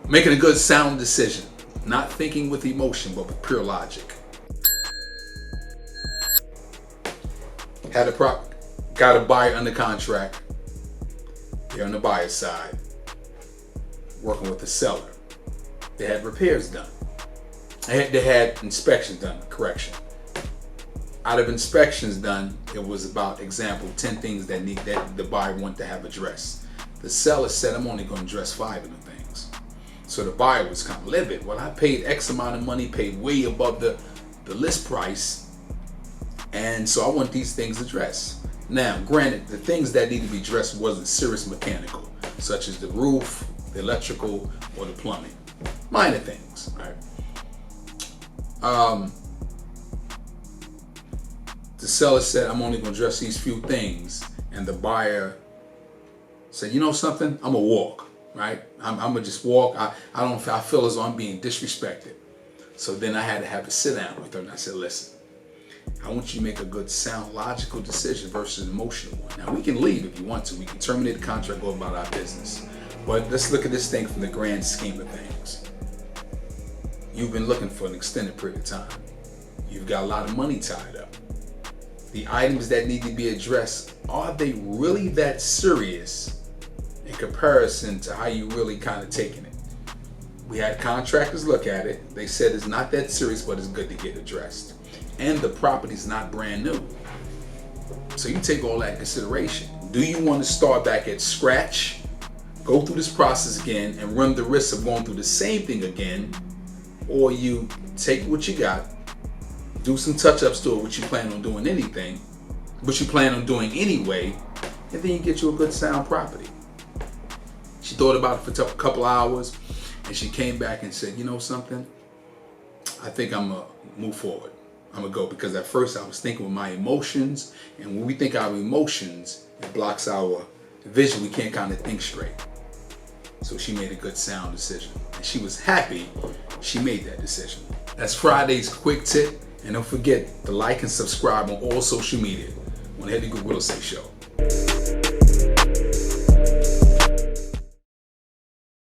Making a good sound decision. Not thinking with emotion, but with pure logic. Got a buyer under contract. They're on the buyer's side, working with the seller. They had repairs done. They had inspections done, correction. Out of inspections done, it was about, example, 10 things that the buyer wanted to have addressed. The seller said, I'm only going to address 5 of them things. So the buyer was kind of livid. Well, I paid X amount of money, paid way above the list price, and so I want these things addressed. Now, granted, the things that need to be addressed wasn't serious mechanical, such as the roof, the electrical, or the plumbing. Minor things, right? The seller said, I'm only going to address these few things, and the buyer said, you know something, I'm gonna walk, right? I'm gonna just walk. I feel as though I'm being disrespected. So then I had to have a sit down with her, and I said, listen, I want you to make a good, sound, logical decision versus an emotional one. Now, we can leave if you want to. We can terminate the contract, go about our business. But let's look at this thing from the grand scheme of things. You've been looking for an extended period of time. You've got a lot of money tied up. The items that need to be addressed, are they really that serious in comparison to how you really kind of taking it? We had contractors look at it. They said it's not that serious, but it's good to get addressed. And the property's not brand new. So you take all that in consideration. Do you want to start back at scratch, go through this process again, and run the risk of going through the same thing again? Or you take what you got, do some touch-ups to it, which you plan on doing anything, which you plan on doing anyway, and then you get you a good sound property. She thought about it for a couple hours, and she came back and said, you know something? I think I'm gonna move forward. I'm gonna go, because at first I was thinking with my emotions, and when we think our emotions, it blocks our vision. We can't kind of think straight. So she made a good sound decision, and she was happy she made that decision. That's Friday's quick tip, and don't forget to like and subscribe on all social media on the Headley Real Estate Show.